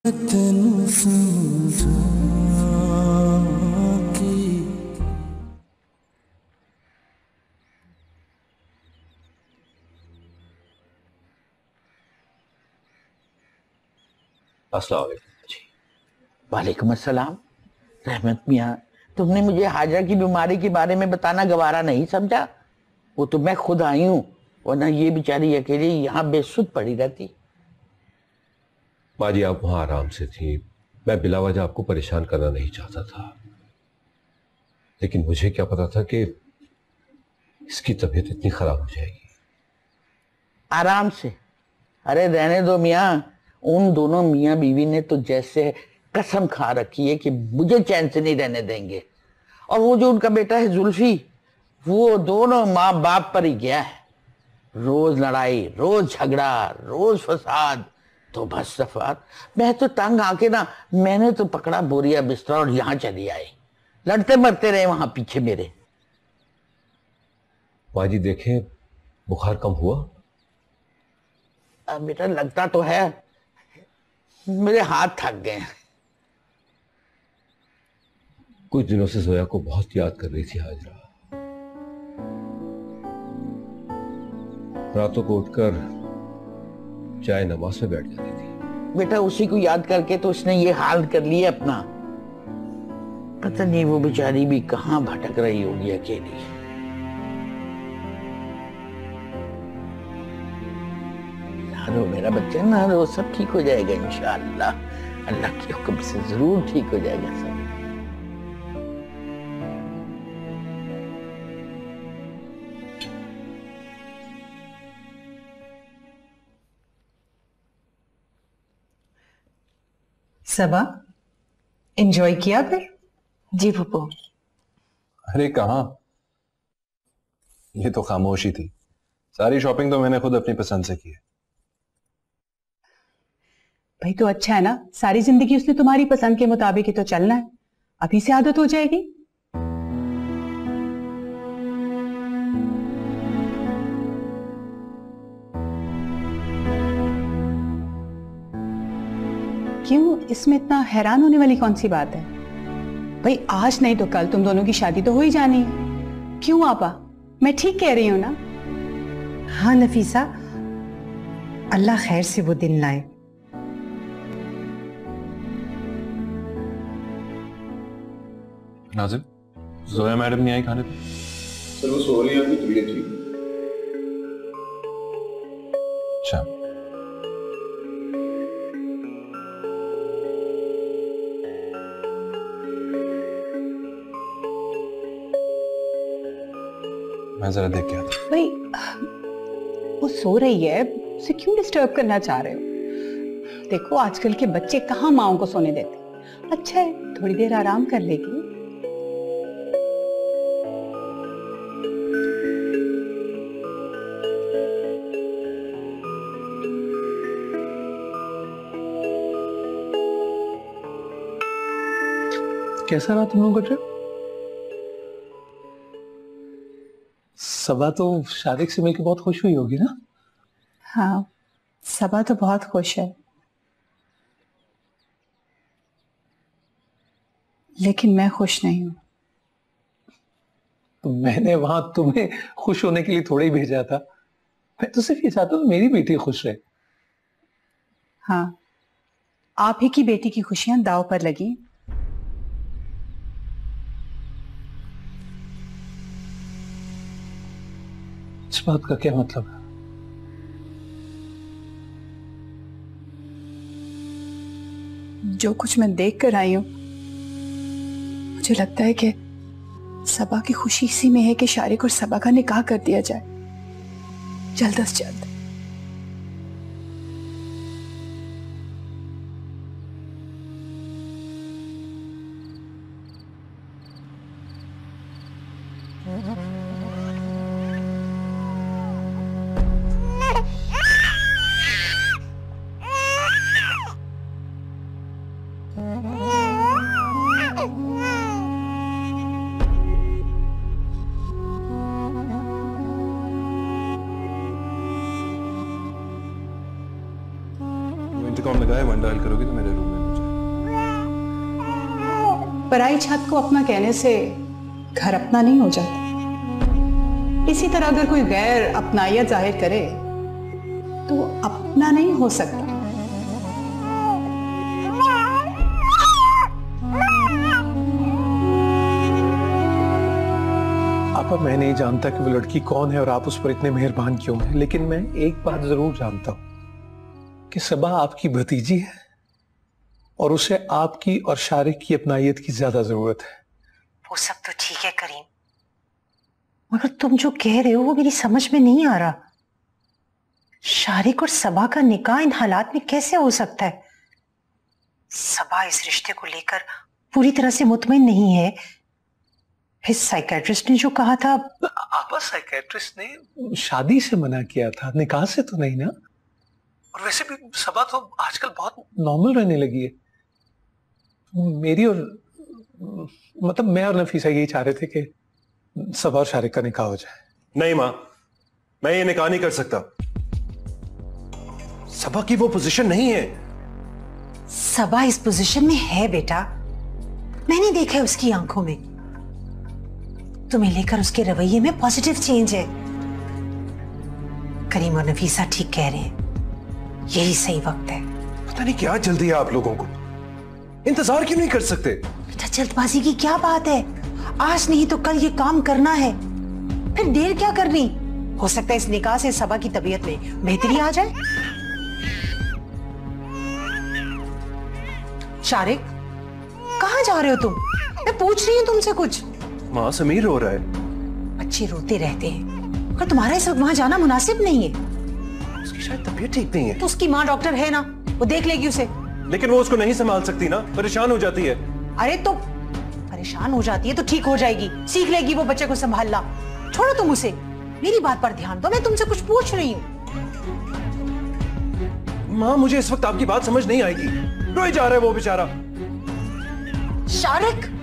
तेनू समझा के अस्सलाम वालेकुम जी। वालेकुम अस्सलाम। रहमत मियाँ, तुमने मुझे हाजरा की बीमारी के बारे में बताना गवारा नहीं समझा। वो तो मैं खुद आई हूँ, वरना ये बेचारी अकेली यहाँ बेसुध पड़ी रहती। माँ जी, आप वहां आराम से थी, मैं बिला वजह आपको परेशान करना नहीं चाहता था, लेकिन मुझे क्या पता था कि इसकी तबीयत इतनी खराब हो जाएगी। आराम से? अरे रहने दो मियाँ। उन दोनों मियाँ बीवी ने तो जैसे कसम खा रखी है कि मुझे चैन से नहीं रहने देंगे। और वो जो उनका बेटा है जुल्फी, वो दोनों माँ बाप पर ही गया है। रोज लड़ाई, रोज झगड़ा, रोज फसाद। तो बस सफात, मैं तो तंग आके ना, मैंने तो पकड़ा बोरिया बिस्तर और यहाँ चली आई। लड़ते मरते रहे वहां पीछे मेरे। माँ जी देखें, बुखार कम हुआ? अब बेटा लगता तो है, मेरे हाथ थक गए। कुछ दिनों से जोया को बहुत याद कर रही थी हाजरा। रातों को उठकर चाय नमाज में बैठ जाती थी। बेटा उसी को याद करके तो उसने ये हाल कर लिया अपना। पता नहीं वो बेचारी भी कहां भटक रही होगी अकेली। ना रो मेरा बच्चा, ना रो, सब ठीक हो जाएगा इंशाअल्लाह। अल्लाह के हुक्म से जरूर ठीक हो जाएगा सब। सबा, एंजॉय किया फिर? जी पप्पू। अरे कहाँ, ये तो खामोशी थी। सारी शॉपिंग तो मैंने खुद अपनी पसंद से की है। भाई तो अच्छा है ना, सारी जिंदगी उसने तुम्हारी पसंद के मुताबिक ही तो चलना है। अभी से आदत हो जाएगी। क्यों, इसमें इतना हैरान होने वाली कौन सी बात है? भाई आज नहीं तो कल तुम दोनों की शादी तो हो ही जानी है। क्यों आपा, मैं ठीक कह रही हूं ना? हाँ नफीसा, अल्लाह खैर से वो दिन लाए। नाजिम, जोया मैडम नहीं आई खाने पे? सर वो सो रही है, अभी तबीयत ठीक है। अच्छा, मैं जरा देख के आता। भाई वो सो रही है, उसे क्यों डिस्टर्ब करना चाह रहे हो? देखो आजकल के बच्चे कहाँ माओ को सोने देते। अच्छा है, थोड़ी देर आराम कर लेगी। कैसा रहा तुम लोगों का ट्रिप? सबा तो शारिक से मिलकर बहुत खुश हुई होगी ना? हाँ, सबा तो बहुत खुश है, लेकिन मैं खुश नहीं हूं। तो मैंने वहां तुम्हें खुश होने के लिए थोड़ा ही भेजा था। मैं तो सिर्फ ये चाहता हूँ मेरी बेटी खुश रहे। हाँ, आप ही की बेटी की खुशियां दांव पर लगी। इस बात का क्या मतलब है? जो कुछ मैं देख कर आई हूं, मुझे लगता है कि सबा की खुशी इसी में है कि शारिक और सबा का निकाह कर दिया जाए, जल्द से जल्द। इंटरकॉम लगाए, वन डायल करोगी तो मेरे रूम में पराई छत को अपना कहने से घर अपना नहीं हो जाता। इसी तरह अगर कोई गैर अपनाइयत जाहिर करे तो अपना नहीं हो सकता। आपा, मैं नहीं जानता कि वो लड़की कौन है और आप उस पर इतने मेहरबान क्यों हैं, लेकिन मैं एक बात जरूर जानता हूं कि सबा आपकी भतीजी है और उसे आपकी और शारिक की अपनाइयत की ज्यादा जरूरत है। वो सब तो ठीक है करीम, मगर तुम जो कह रहे हो वो मेरी समझ में नहीं आ रहा। शारिक और सबा का निकाह इन हालात में कैसे हो सकता है? सबा इस रिश्ते को लेकर पूरी तरह से मुतमईन नहीं है। फिर साइकेट्रिस्ट ने जो कहा था। आपा, साइकेट्रिस्ट ने शादी से मना किया था, निकाह से तो नहीं ना? और वैसे भी सबा तो आजकल बहुत नॉर्मल रहने लगी है। मेरी और मतलब मैं और नफीसा यही चाह रहे थे कि सबा और शारिक का निकाह हो जाए। नहीं मां, मैं ये निकाह नहीं कर सकता। सबा की वो पोजीशन नहीं है। सबा इस पोजीशन में है बेटा, मैंने देखा है उसकी आंखों में। तुम्हें लेकर उसके रवैये में पॉजिटिव चेंज है। करीम और नफीसा ठीक कह रहे हैं, यही सही वक्त है। पता नहीं क्या जल्दी है आप लोगों को, इंतजार क्यों नहीं कर सकते? बेटा जल्दबाजी की क्या बात है? आज नहीं तो कल ये काम करना है, फिर देर क्या करनी? हो सकता है इस निकाह से सबा की तबीयत में बेहतरी आ जाए। शारिक, कहां जा रहे हो तुम? मैं पूछ रही हूं तुमसे कुछ। मां, समीर रो रहा है। बच्चे रोते रहते हैं, पर तुम्हारा इस वक्त वहां जाना मुनासिब नहीं है। उसकी शायद तबीयत ठीक नहीं है। तो उसकी माँ डॉक्टर है ना, वो देख लेगी उसे। लेकिन वो उसको नहीं संभाल सकती ना, परेशान हो जाती है। अरे तो परेशान हो जाती है तो ठीक हो जाएगी, सीख लेगी वो बच्चे को संभालना। छोड़ो तुम उसे, मेरी बात पर ध्यान दो, मैं तुमसे कुछ पूछ रही हूँ। मां, मुझे इस वक्त आपकी बात समझ नहीं आएगी। रोए जा रहा है वो बेचारा। शारिक,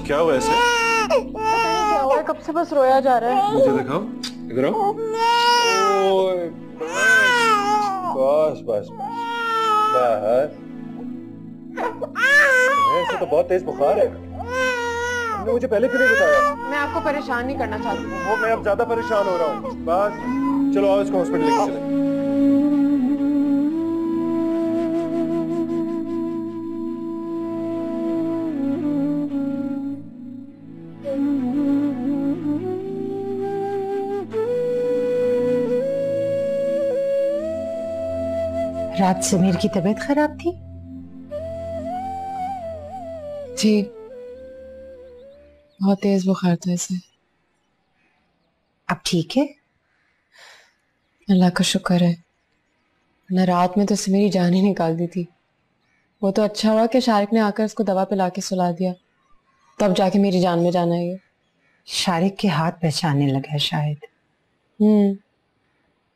क्या हुआ ऐसे? क्या हुआ है? कब से बस रोया जा रहा है। मुझे दिखाओ, इधर आओ। ओए, बस बस बस बस। ऐसे तो बहुत तेज बुखार है। तुमने मुझे पहले क्यों नहीं बताया? मैं आपको परेशान नहीं करना चाहती हूँ। वो मैं अब ज्यादा परेशान हो रहा हूँ। बस चलो आओ, इसको हॉस्पिटल लेके चले। रात समीर की तबीयत खराब थी? जी, बहुत तेज बुखार था इसे। अब ठीक है? अल्लाह का शुक्र है, ना रात में तो इसे मेरी जान ही निकाल दी थी। वो तो अच्छा हुआ कि शारिक ने आकर उसको दवा पिला के सुला दिया, तब जाके मेरी जान में जान आई है। शारिक के हाथ पहचानने लगा है शायद।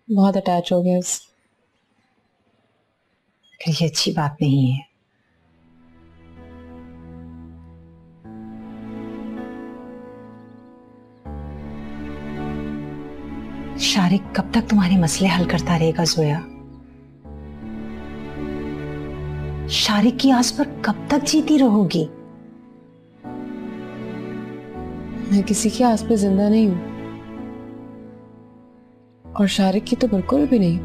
बहुत अटैच हो गया उससे। ये अच्छी बात नहीं है। शारिक कब तक तुम्हारे मसले हल करता रहेगा जोया? शारिक की आस पर कब तक जीती रहोगी? मैं किसी की आस पे जिंदा नहीं हूं, और शारिक की तो बिल्कुल भी नहीं।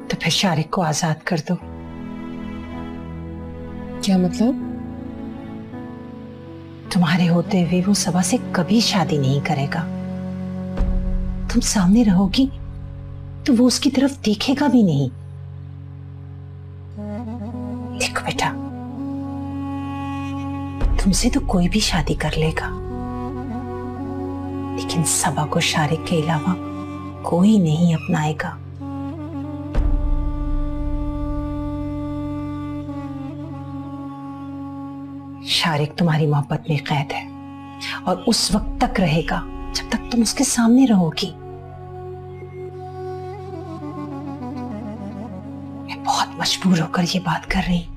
तो फिर शारिक को आजाद कर दो। क्या मतलब? तुम्हारे होते हुए वो सबा से कभी शादी नहीं करेगा। तुम सामने रहोगी तो वो उसकी तरफ देखेगा भी नहीं। देखो बेटा, तुमसे तो कोई भी शादी कर लेगा, लेकिन सबा को शारिक के अलावा कोई नहीं अपनाएगा। शारिक तुम्हारी मोहब्बत में कैद है और उस वक्त तक रहेगा जब तक तुम उसके सामने रहोगी। मैं बहुत मजबूर होकर ये बात कर रही हूं।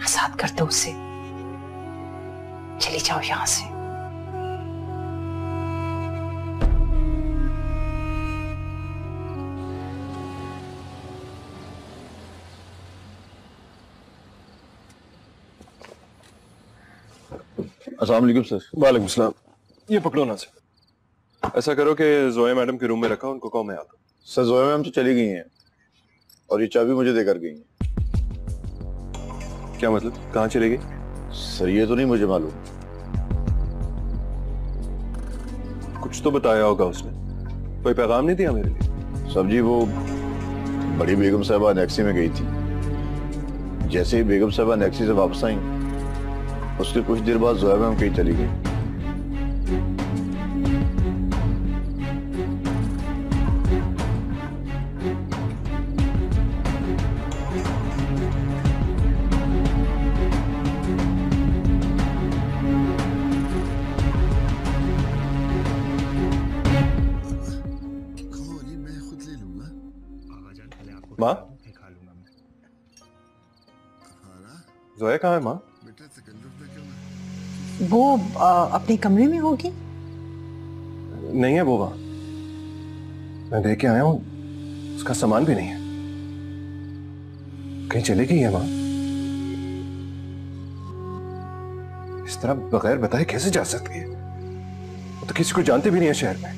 आजाद कर दो उसे। चली जाओ यहां से। अस्सलाम वालेकुम सर। वालेकुम सलाम। ये पकड़ो ना सर। ऐसा करो कि जोया मैडम के रूम में रखा, उनको कहो मैं आता हूँ। सर जोया मैम तो चली गई हैं और ये चाबी मुझे देकर गई हैं। क्या मतलब, कहाँ चली गई? सर ये तो नहीं मुझे मालूम। कुछ तो बताया होगा उसने, कोई पैगाम नहीं दिया मेरे लिए? सब जी वो बड़ी बेगम साहबा नेक्सी में गई थी। जैसे ही बेगम साहबा नेक्सी से वापस आई, उसके कुछ देर बाद जोया मैम कहीं चली गई। माँ, जोया कहाँ है माँ? वो अपने कमरे में होगी। नहीं है वो वहां, मैं देख के आया हूं, उसका सामान भी नहीं है। कहीं चली गई है माँ? इस तरह बगैर बताए कैसे जा सकती है? वो तो किसी को जानते भी नहीं है शहर में।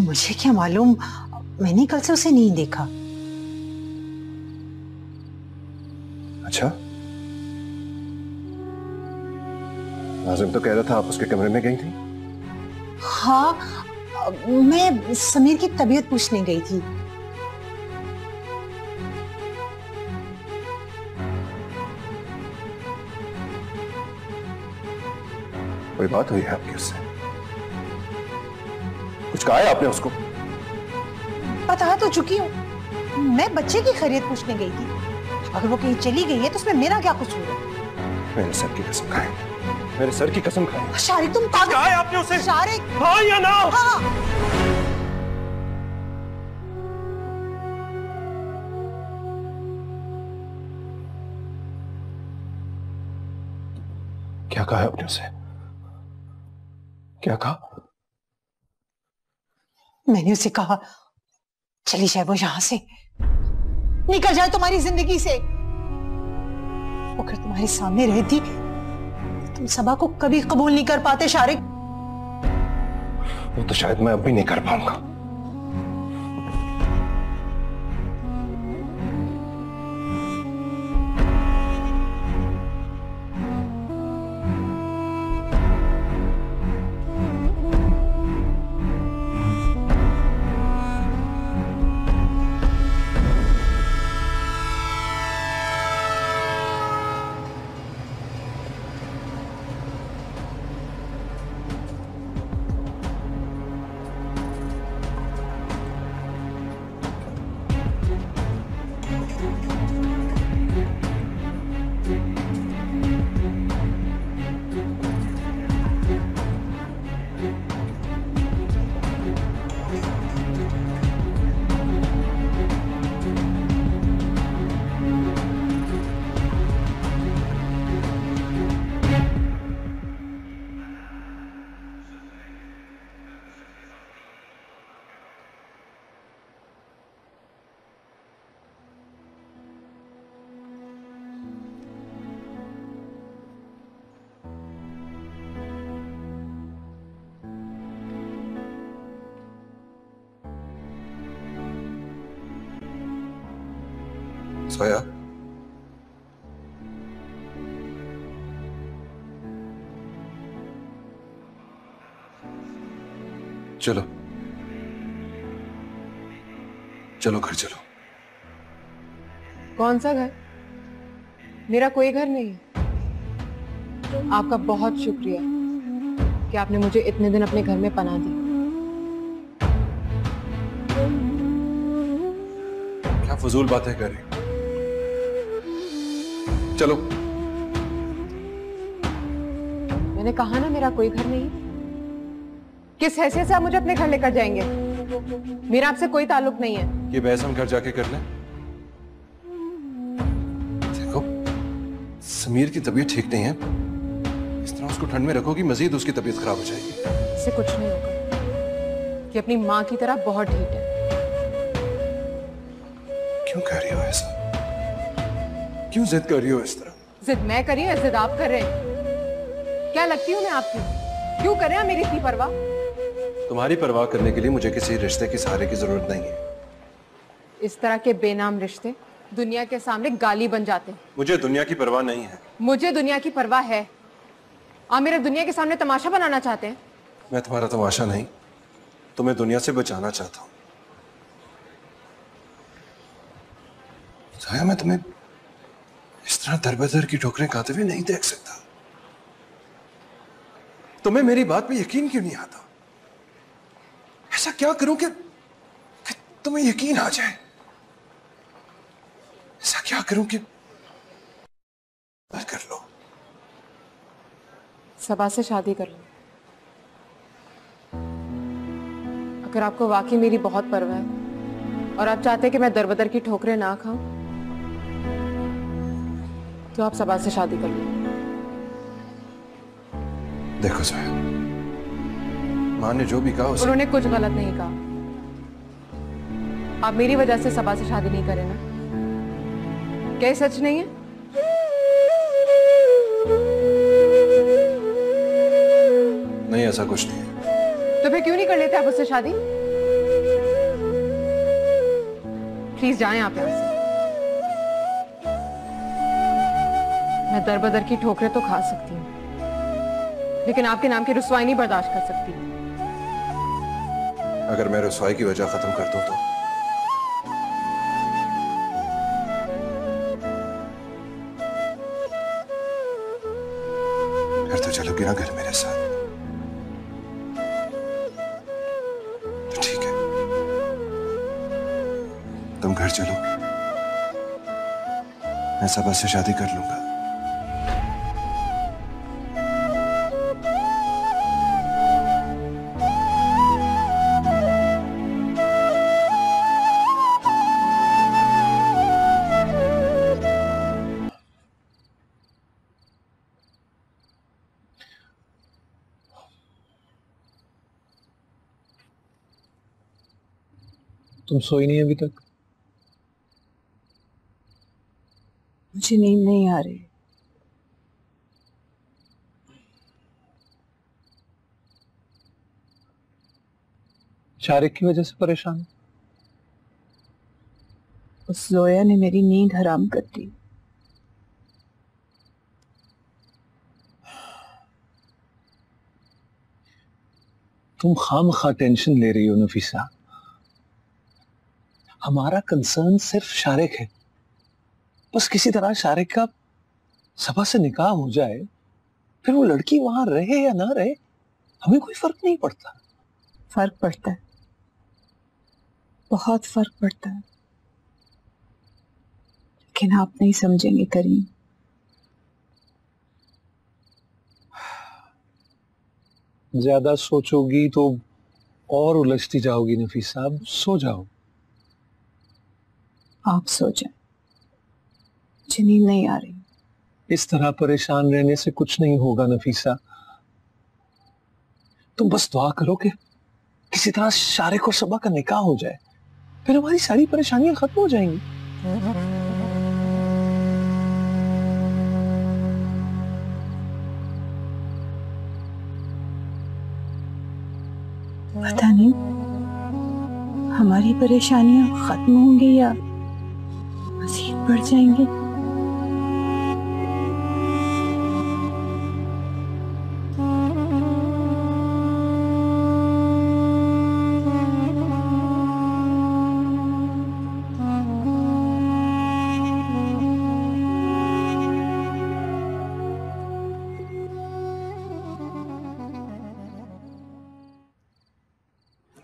मुझे क्या मालूम, मैंने कल से उसे नहीं देखा। अच्छा, नाज़िम तो कह रहा था आप उसके कमरे में गई थी। हाँ, मैं समीर की तबीयत पूछने गई थी। कोई बात हुई है आपकी उससे? कुछ कहा है आपने उसको? बता तो चुकी हूँ, मैं बच्चे की खैरियत पूछने गई थी। अगर वो कहीं चली गई है तो उसमें मेरा क्या कसूर है? मेरे सर की कसम खाए, मेरे सर की कसम खाए। शारिक तुम पागल। कहा है आपने उसे? शारिक, हाँ या ना? हाँ। क्या कहा है आपने उसे? क्या कहा? मैंने उसे कहा चली जाए वो यहां से, निकल जाए तुम्हारी जिंदगी से। अगर तुम्हारे सामने रहती तो तुम सबा को कभी कबूल नहीं कर पाते शारिक। वो तो शायद मैं अब भी नहीं कर पाऊंगा। सोया, चलो चलो घर चलो। कौन सा घर? मेरा कोई घर नहीं है। आपका बहुत शुक्रिया कि आपने मुझे इतने दिन अपने घर में पनाह दी। क्या फजूल बातें कर रही? चलो। मैंने कहा ना मेरा कोई घर नहीं। किस हैसियत से आप मुझे अपने घर लेकर जाएंगे? मेरा आपसे कोई ताल्लुक नहीं है। ये बहस हम घर जाके कर लें। देखो, समीर की तबीयत ठीक नहीं है, इस तरह उसको ठंड में रखोगी मजीद उसकी तबीयत खराब हो जाएगी। इससे कुछ नहीं होगा, कि अपनी माँ की तरह बहुत ढीठ है। क्यों कह रही हो ऐसा? क्यों जिद कर रही हो इस तरह? जिद मैं करी है, जिद आप कर रहे हैं? क्या लगती हूँ मैं आपकी? क्यों कर रहे हैं मेरी इतनी परवाह? तुम्हारी परवाह करने के लिए मुझे किसी रिश्ते के सहारे की जरूरत नहीं है। इस तरह के बेनाम रिश्ते दुनिया के सामने गाली बन जाते हैं। मुझे दुनिया की परवाह नहीं है। मुझे दुनिया की परवाह है। आप मेरे दुनिया के सामने तमाशा बनाना चाहते हैं? मैं तुम्हारा तमाशा नहीं, तुम्हें दुनिया से बचाना चाहता हूं। जाया, मैं तुम्हें इस तरह दर-बदर की ठोकरें खाते हुए नहीं देख सकता। तुम्हें मेरी बात पे यकीन क्यों नहीं आता? ऐसा क्या करूं कि तुम्हें यकीन आ जाए? ऐसा क्या करूं कि कर लो? सबा से शादी कर लो। अगर आपको वाकई मेरी बहुत परवाह है और आप चाहते हैं कि मैं दरबदर की ठोकरें ना खाऊं, तो आप सबा से शादी कर लो। देखो जोया, माँ ने जो भी कहा उसे... उन्होंने कुछ गलत नहीं कहा। आप मेरी वजह से सबा से शादी नहीं करें ना? क्या ये सच नहीं है? नहीं, ऐसा कुछ नहीं है। तो फिर क्यों नहीं कर लेते आप उससे शादी? प्लीज जाएं आप यहां से। मैं दरबदर की ठोकरें तो खा सकती हूँ, लेकिन आपके नाम की रुसवाई नहीं बर्दाश्त कर सकती। अगर मैं रुसवाई की वजह खत्म कर दूं तो? फिर तो चलोगी ना घर मेरे साथ? तो ठीक है, तुम घर चलो, मैं सबा से शादी कर लूंगा। तुम सोई नहीं अभी तक? मुझे नींद नहीं आ रही। शारिक की वजह से परेशान? उस जोया ने मेरी नींद हराम कर दी। तुम खामखा टेंशन ले रही हो नफीसा। हमारा कंसर्न सिर्फ शारिक है। बस किसी तरह शारिक का सबा से निकाह हो जाए, फिर वो लड़की वहां रहे या ना रहे हमें कोई फर्क नहीं पड़ता। फर्क पड़ता है, बहुत फर्क पड़ता है, लेकिन आप नहीं समझेंगे करीम। ज्यादा सोचोगी तो और उलझती जाओगी नफीसा। अब सो जाओ। आप सो जाएं, मुझे नींद नहीं आ रही। इस तरह परेशान रहने से कुछ नहीं होगा नफीसा। तुम बस दुआ करो कि किसी तरह शारिक और सबा का निकाह हो जाए, फिर हमारी सारी परेशानियां खत्म हो जाएंगी। पता नहीं हमारी परेशानियां खत्म होंगी या मजीद बढ़ जाएंगी।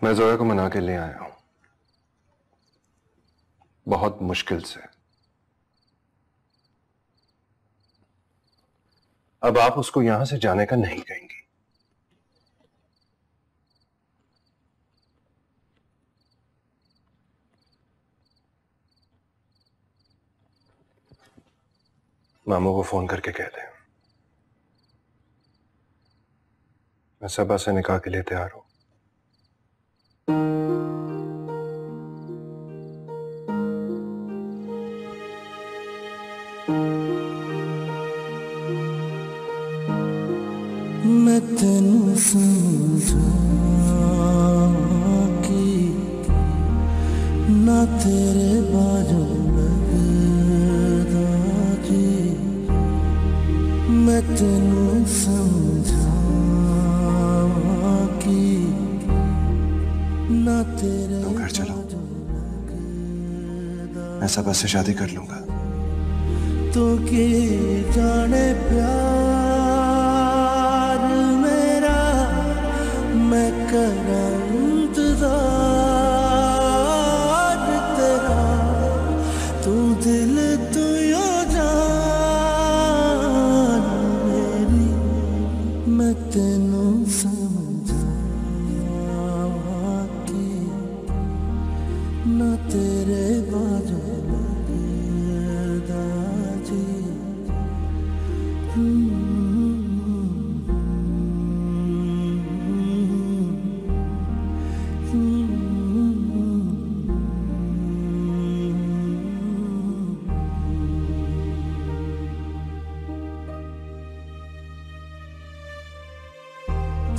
मैं जोया को मना के ले आया हूं, बहुत मुश्किल से। अब आप उसको यहां से जाने का नहीं कहेंगी। मामू को फोन करके कह दे मैं सबा से निकाह के लिए तैयार हूं। मैं तेनू समझा कि ना तेरे बाजू लगदा जी, मैं तेनू समझा कि ना तेरे तुम घर चलो, मैं सबा से शादी कर लूंगा। तू की जाने प्यार मेरा, मैं करा इंतजार तेरा, तू दिल तू यो जान मेरी, मैं तेनू समझा कि ना तेरे बाजू लगदा जी।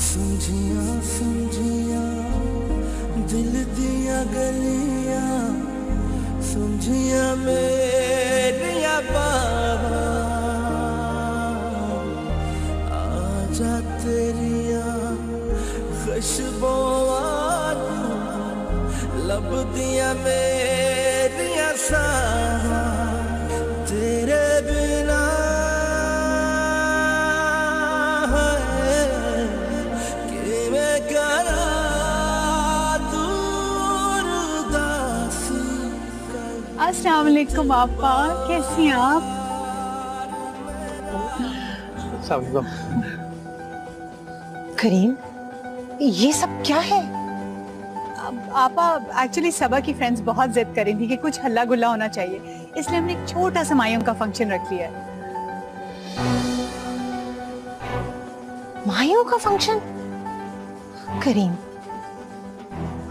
समझिया समझिया दिल दिया गलियां, समझिया मेरिया बाबा, आजा तेरिया खुशबुआं लब दिया मेरिया सावा, तेरे बिना अस्सलाम वालेकुम आपा, कैसी हैं आप? करीम, ये सब क्या है? आपा एक्चुअली सबा की फ्रेंड्स बहुत जिद कर रही थी कि कुछ हल्ला गुल्ला होना चाहिए, इसलिए हमने एक छोटा सा मायूं का फंक्शन रख लिया है। मायूं का फंक्शन? करीम,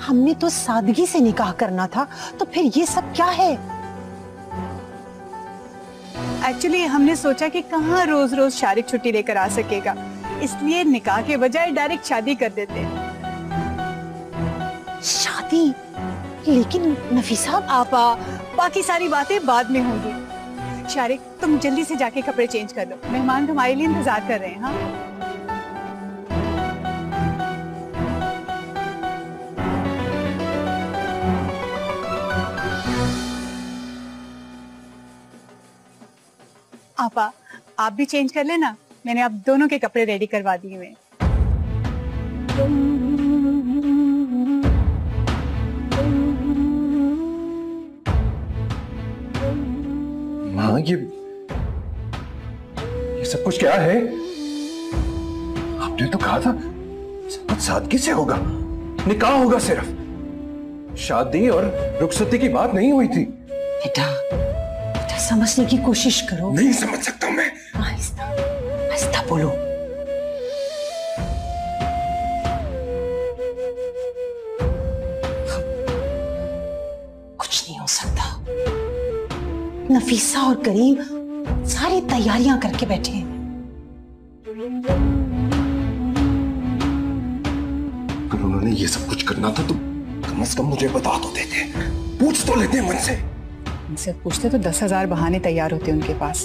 हमने तो सादगी से निकाह करना था, तो फिर ये सब क्या है? एक्चुअली हमने सोचा कि कहाँ रोज रोज शारिक छुट्टी लेकर आ सकेगा, इसलिए निकाह के बजाय डायरेक्ट शादी कर देते हैं। शादी? लेकिन नफीसा आपा, बाकी सारी बातें बाद में होंगी। शारिक, तुम जल्दी से जाके कपड़े चेंज कर लो, मेहमान तुम्हारे लिए इंतजार कर रहे हैं। हाँ, आपा आप भी चेंज कर लेना, मैंने आप दोनों के कपड़े रेडी करवा दिए हुए। माँ, ये सब कुछ क्या है? आपने तो कहा था सब कुछ सादगी से होगा, निकाह होगा सिर्फ, शादी और रुखसती की बात नहीं हुई थी। बेटा, समझने की कोशिश करो। नहीं समझ सकता मैं। आहिस्ता आहिस्ता बोलो। कुछ नहीं हो सकता। नफीसा और करीम सारी तैयारियां करके बैठे हैं। अगर उन्होंने ये सब कुछ करना था तो कम से कम मुझे बता तो देते, पूछ तो लेते मन से। उनसे पूछते तो 10,000 बहाने तैयार होते उनके पास।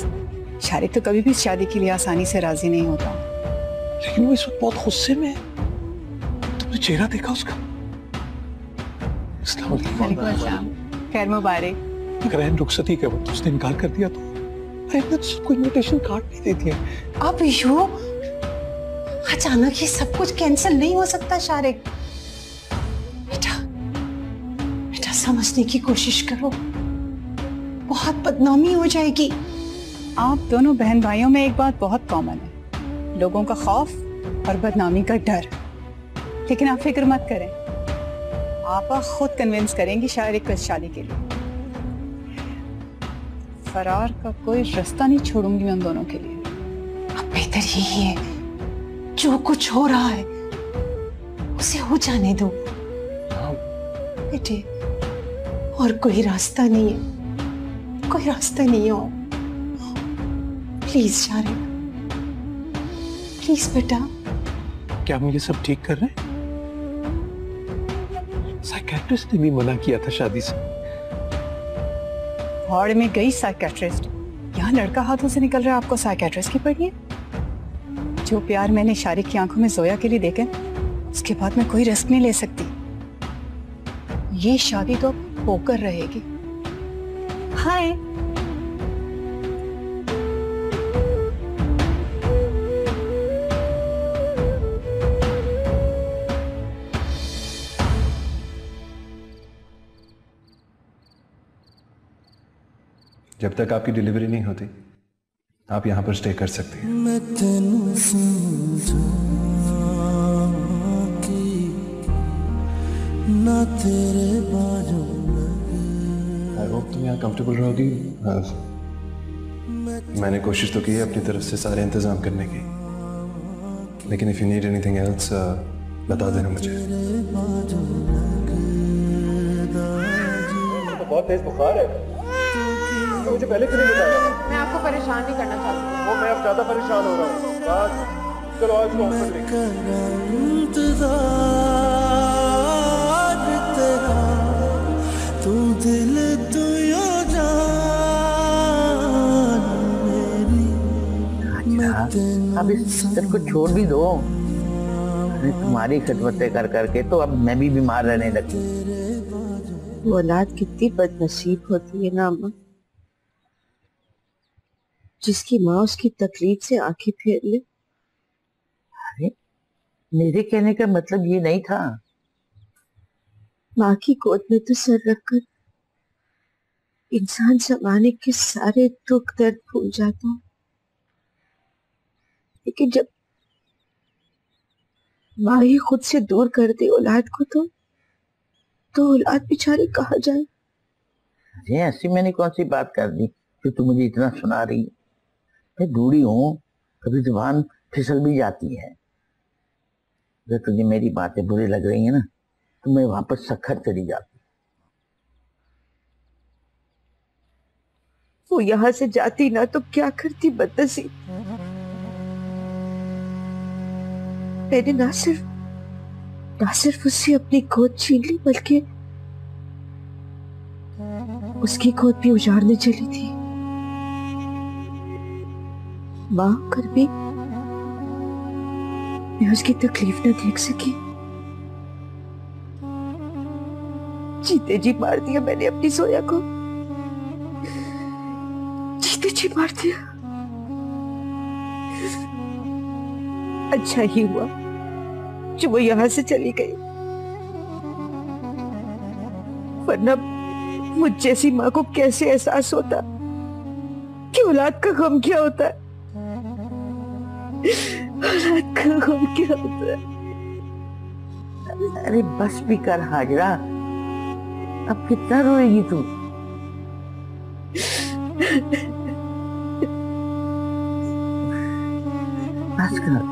शारिक तो कभी भी शादी के लिए आसानी से राजी नहीं होता। लेकिन वो इस वक्त बहुत गुस्से में है। तुमने चेहरा देखा उसका? खैर मुबारक। अगर रुखसती के वक्त उसने इनकार कर दिया तो सबको इनविटेशन कार्ड नहीं देती है। अब यू अचानक ये सब कुछ कैंसिल नहीं हो सकता शारिक। बेटा बेटा समझने की कोशिश करो, बहुत बदनामी हो जाएगी। आप दोनों बहन भाइयों में एक बात बहुत कॉमन है, लोगों का खौफ और बदनामी का डर। लेकिन आप फिक्र मत करें, आप खुद कन्विंस करेंगी शारिक को इस शादी के लिए। फरार का कोई रास्ता नहीं छोड़ूंगी मैं उन दोनों के लिए। अब बेहतर यही है, जो कुछ हो रहा है उसे हो जाने दो बेटे। और कोई रास्ता नहीं है, कोई रास्ता नहीं है और। प्लीज शारिक, प्लीज बेटा। क्या हम ये सब ठीक कर रहे हैं? साइकियाट्रिस्ट ने भी मना किया था शादी से। हॉर्ड में गई साइकियाट्रिस्ट, यहाँ लड़का हाथों से निकल रहा है, आपको साइकियाट्रिस्ट की पड़ी है? जो प्यार मैंने शारिक की आंखों में जोया के लिए देखे, उसके बाद मैं कोई रिस्क नहीं ले सकती। ये शादी तो अब होकर रहेगी। हाय, जब तक आपकी डिलीवरी नहीं होती आप यहाँ पर स्टे कर सकती हैं। मैं तेनू समझा कि ना तेरे बाजू आई होप तुम यहाँ कंफर्टेबल रहोगी। मैंने कोशिश तो की है अपनी तरफ से सारे इंतजाम करने की, लेकिन if you need anything else बता देना मुझे। तो बहुत तेज बुखार है, तो मुझे पहले क्यों नहीं बताया? मैं आपको परेशान नहीं करना चाहती। वो मैं अब ज्यादा परेशान हो रहा हूँ। चलो आज को इंतजार तेरा, तू दिल तू यो जान मेरी। अब इस सिस्टर को छोड़ भी दो। अरे तुम्हारी खिदमतें कर करके तो अब मैं भी बीमार रहने लगी। वो औलाद कितनी बदनसीब होती है ना अम्मा, जिसकी माँ उसकी तकलीफ से आंखें फेर ले। अरे मेरे कहने का मतलब ये नहीं था। माँ की गोद में तो सर रखकर इंसान जमाने के सारे दुख दर्द भूल जाता है, लेकिन जब माँ ही खुद से दूर कर दे औलाद को तो औलाद बेचारी कहाँ जाए। अरे ऐसी मैंने कौन सी बात कर दी जो तू मुझे इतना सुना रही है? मैं बूढ़ी हूँ, कभी जुबान फिसल भी जाती है। अगर तुझे मेरी बातें बुरी लग रही है ना तो मैं वापस सखर चली जाती। वो यहाँ से जाती ना तो क्या करती बदनसीब। मैंने ना सिर्फ उससे अपनी गोद छीन ली, बल्कि उसकी गोद भी उजाड़ने चली थी। मां कर भी मैं उसकी तकलीफ न देख सकी। जीते जी मार दिया मैंने अपनी सोया को, जीते जी मार दिया। अच्छा ही हुआ जो वो यहां से चली गई, वरना मुझ जैसी माँ को कैसे एहसास होता कि औलाद का गम क्या होता है। औलाद का गम क्या होता है। अरे बस भी कर हाजरा, अब कितना रोएगी तू? बस कर।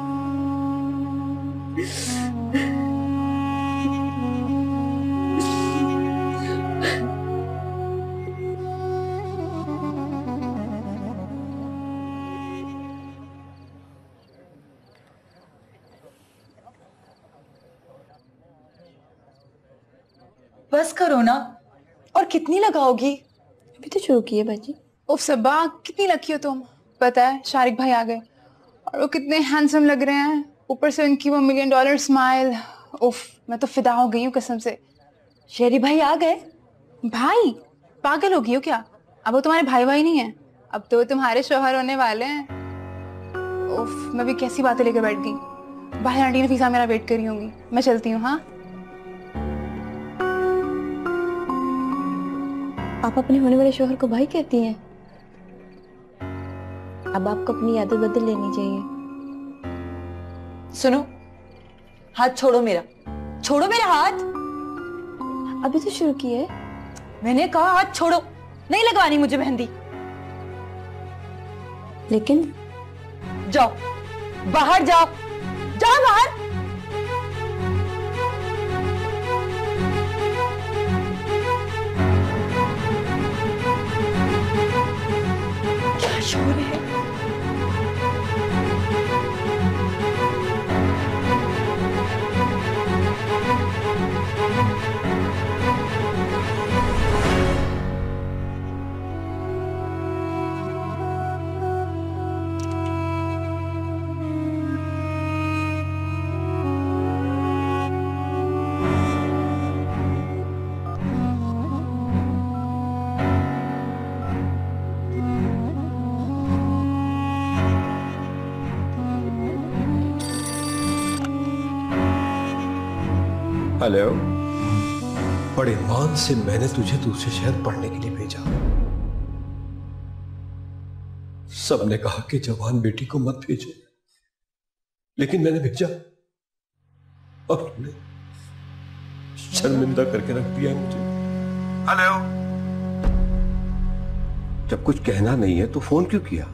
बस करो ना, और कितनी लगाओगी? अभी तो शुरू की है बाजी। उफ सबा, कितनी लकी हो तुम। पता है शारिक भाई आ गए और वो कितने हैंडसम लग रहे हैं, ऊपर से उनकी वो $1 मिलियन स्माइल। उफ, मैं तो फिदा हो गई हूँ कसम से। शेरी भाई आ गए? भाई पागल हो गई हो क्या? अब वो तुम्हारे भाई भाई नहीं है, अब तो तुम्हारे शौहर होने वाले हैं। उफ, मैं भी कैसी बातें लेकर बैठ गई। बाहर आंटी नफीसा मेरा वेट करी होंगी, मैं चलती हूँ। हाँ आप अपने होने वाले शोहर को भाई कहती हैं? अब आपको अपनी आदत बदल लेनी चाहिए। सुनो, हाथ छोड़ो मेरा, छोड़ो मेरा हाथ। अभी तो शुरू की है। मैंने कहा हाथ छोड़ो, नहीं लगवानी मुझे मेहंदी। लेकिन जाओ बाहर, जाओ जाओ बाहर। क्या शोर है? हेलो। बड़े मान से मैंने तुझे दूसरे शहर पढ़ने के लिए भेजा। सबने कहा कि जवान बेटी को मत भेजो, लेकिन मैंने भेजा और तुमने शर्मिंदा करके रख दिया मुझे। हेलो। जब कुछ कहना नहीं है तो फोन क्यों किया?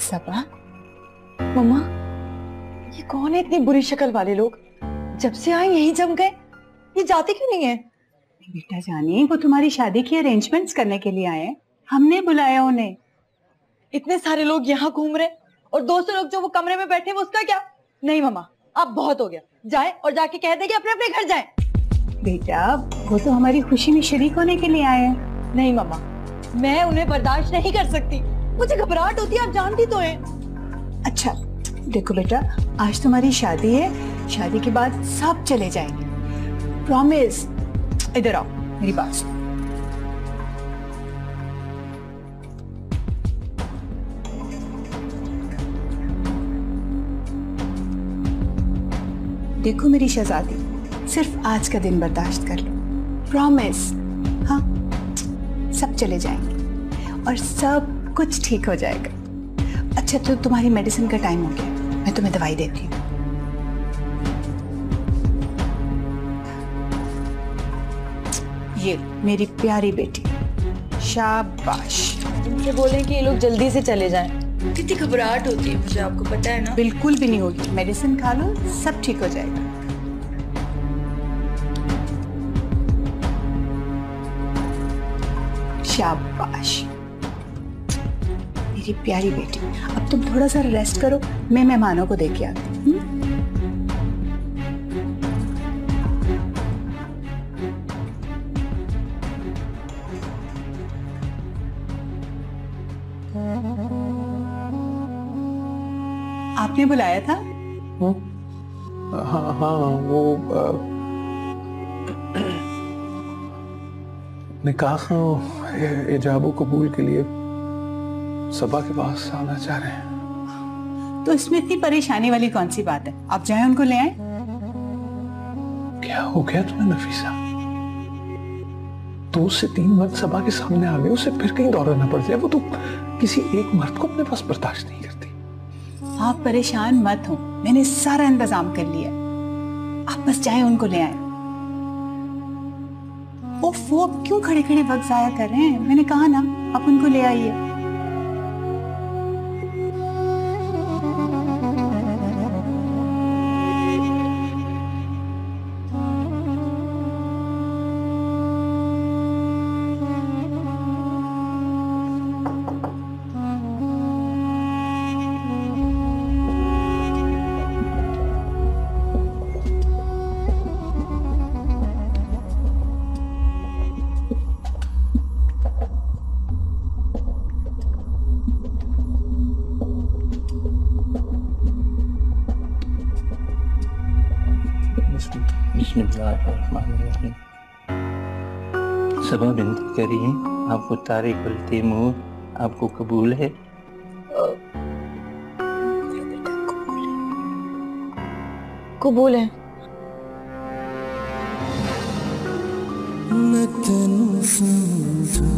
सबा, मम्मा, ये कौन है इतनी बुरी शक्ल वाले लोग? जब से आए यहीं जम गए, ये जाते क्यों नहीं है? बेटा जानी, वो तुम्हारी शादी की अरेंजमेंट्स करने के लिए आए हैं, हमने बुलाया उन्हें। इतने सारे लोग यहाँ घूम रहे और 200 लोग जो वो कमरे में बैठे, वो उसका क्या? नहीं मम्मा, अब बहुत हो गया। जाए और जाके कह दे कि अपने अपने घर जाए। बेटा वो तो हमारी खुशी में शरीक होने के लिए आए हैं। नहीं मम्मा, मैं उन्हें बर्दाश्त नहीं कर सकती, मुझे घबराहट होती है, आप जानती तो हैं। अच्छा देखो बेटा, आज तुम्हारी शादी है, शादी के बाद सब चले जाएंगे, प्रॉमिस। इधर आओ, मेरी बात सुनो। देखो मेरी शहजादी, सिर्फ आज का दिन बर्दाश्त कर लो, प्रॉमिस। हाँ, सब चले जाएंगे और सब कुछ ठीक हो जाएगा। अच्छा तो तुम्हारी मेडिसिन का टाइम हो गया, मैं तुम्हें दवाई देती हूँ। ये मेरी प्यारी बेटी, शाबाश। इनसे बोलें कि ये लोग जल्दी से चले जाएं। कितनी घबराहट होती है मुझे, आपको पता है ना। बिल्कुल भी नहीं होगी, मेडिसिन खा लो, सब ठीक हो जाएगा। शाबाश मेरी प्यारी बेटी। अब तुम थोड़ा सा रेस्ट करो, मैं मेहमानों को देके आती हूँ। आपने बुलाया था? हाँ हाँ, वो निकाह इजाबो कबूल के लिए सबा के पास आना चाह रहे हैं। तो इसमें इतनी परेशानी वाली कौन सी बात है? आप जाएं उनको ले आए। क्या हो गया तुम्हें नफीसा? 2 से 3 मर्द सबा के सामने आ गए, उसे फिर कहीं दौड़ना पड़ जाए। वो तो किसी एक मर्द को अपने पास बर्दाश्त नहीं करती। आप परेशान मत हो, मैंने सारा इंतजाम कर लिया, आप बस जाएं उनको ले आए। वो अब क्यों खड़े खड़े वक्त जाया कर रहे हैं? मैंने कहा ना, आप उनको ले आइए। बिस्मिल्लाहिर्रहमानिर्रहीम। सबा बिनती करीम, आपको तारीख उल तैमूर, आपको कबूल है? कबूल है। मैं तेनू समझा